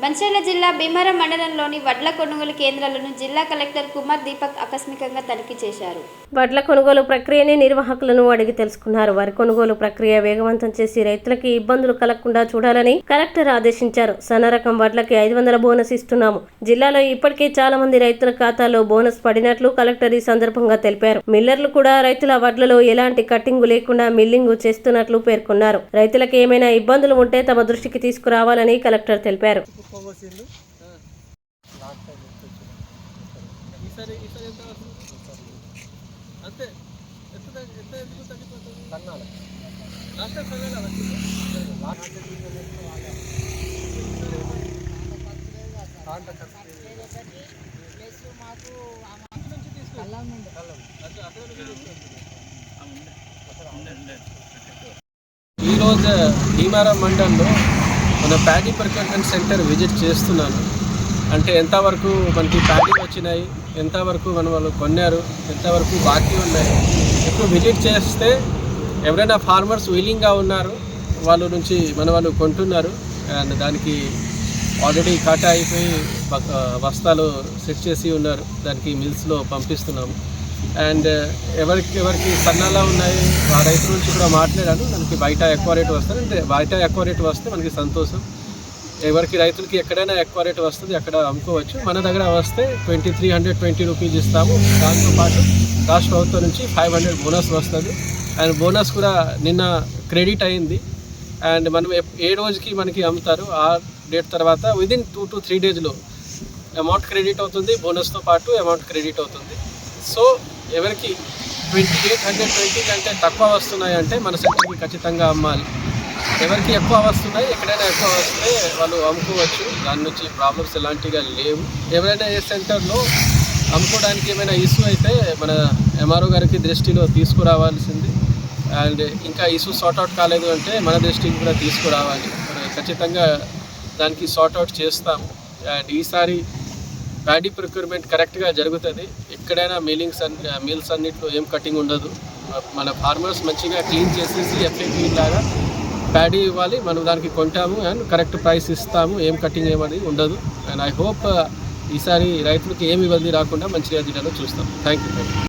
మంచిర్యాల జిల్లా భీమవరం మండలంలోని వడ్ల కొనుగోలు కేంద్రాలను జిల్లా కలెక్టర్ కుమార్ దీపక్ ఆకస్మికంగా తనిఖీ చేశారు. వడ్ల కొనుగోలు ప్రక్రియని నిర్వాహకులను అడిగి తెలుసుకున్నారు. వరి కొనుగోలు ప్రక్రియ వేగవంతం చేసి రైతులకి ఇబ్బందులు కలగకుండా చూడాలని కలెక్టర్ ఆదేశించారు. సన్న రకం వడ్లకి 500 బోనస్ ఇస్తున్నాము. జిల్లాలో ఇప్పటికే చాలా మంది రైతుల ఖాతాలో బోనస్ పడినట్లు కలెక్టర్ ఈ సందర్భంగా తెలిపారు. మిల్లర్లు కూడా రైతుల వడ్లలో ఎలాంటి కట్టింగు లేకుండా మిల్లింగ్ చేస్తున్నట్లు పేర్కొన్నారు. రైతులకు ఏమైనా ఇబ్బందులు ఉంటే తమ దృష్టికి తీసుకురావాలని కలెక్టర్ తెలిపారు. ఈరోజు భీమవరం మండలంలో మన ప్యాడీ ప్రొక్యూర్మెంట్ సెంటర్ విజిట్ చేస్తున్నాను. అంటే ఎంతవరకు మనకి ప్యాడీ వచ్చినాయి, ఎంతవరకు మన వాళ్ళు కొన్నారు, ఎంతవరకు బాకీ ఉన్నాయి. ఇప్పుడు విజిట్ చేస్తే ఎవరైనా ఫార్మర్స్ విల్లింగ్గా ఉన్నారు, వాళ్ళ నుంచి మన వాళ్ళు కొంటున్నారు. అండ్ దానికి ఆల్రెడీ కాటా అయిపోయి బస్తాలు సెట్ చేసి ఉన్నారు. దానికి మిల్స్లో పంపిస్తున్నాము. అండ్ ఎవరికి సన్నాలా ఉన్నాయి ఆ రైతుల నుంచి కూడా మాట్లాడాను. మనకి బయట ఎక్కువ రేటు వస్తుంది. అంటే బయట ఎక్కువ రేటు వస్తే మనకి సంతోషం. ఎవరికి రైతులకి ఎక్కడైనా ఎక్కువ రేటు వస్తుంది అక్కడ అమ్ముకోవచ్చు. మన దగ్గర వస్తే 2320 రూపీస్ ఇస్తాము. దాంతోపాటు రాష్ట్ర ప్రభుత్వం నుంచి 500 బోనస్ వస్తుంది. అండ్ బోనస్ కూడా నిన్న క్రెడిట్ అయింది. అండ్ మనం ఏ రోజుకి మనకి అమ్ముతారు ఆ డేట్ తర్వాత విదిన్ 2 to 3 డేస్లో అమౌంట్ క్రెడిట్ అవుతుంది. బోనస్తో పాటు అమౌంట్ క్రెడిట్ అవుతుంది. సో ఎవరికి 2820 కంటే తక్కువ వస్తున్నాయి అంటే మన సెంటర్కి ఖచ్చితంగా అమ్మాలి. ఎవరికి ఎక్కువ వస్తున్నాయి, ఎక్కడైనా ఎక్కువ వస్తే వాళ్ళు అమ్ముకోవచ్చు. దాని నుంచి ప్రాబ్లమ్స్ ఎలాంటిగా లేవు. ఎవరైనా ఏ సెంటర్లో అమ్ముకోవడానికి ఏమైనా ఇష్యూ అయితే మన ఎంఆర్ఓ గారికి దృష్టిలో తీసుకురావాల్సింది. అండ్ ఇంకా ఇష్యూ సార్ట్అవుట్ కాలేదు అంటే మన దృష్టికి కూడా తీసుకురావాలి. ఖచ్చితంగా దానికి సార్ట్అవుట్ చేస్తాము. అండ్ ఈసారి ప్యాడీ ప్రొక్యూర్మెంట్ కరెక్ట్గా జరుగుతుంది. ఎక్కడైనా మిల్స్ అన్నింటిలో ఏం కటింగ్ ఉండదు. మన ఫార్మర్స్ మంచిగా క్లీన్ చేసేసి ఎఫ్ఏపీ లాగా ప్యాడీ ఇవ్వాలి. మనం దానికి కొంటాము అండ్ కరెక్ట్ ప్రైస్ ఇస్తాము. ఏం కటింగ్ ఏమని ఉండదు. అండ్ ఐ హోప్ ఈసారి రైతులకు ఏమి ఇబ్బంది రాకుండా మంచిర్యాల జిల్లాలో చూస్తాం. Thank you.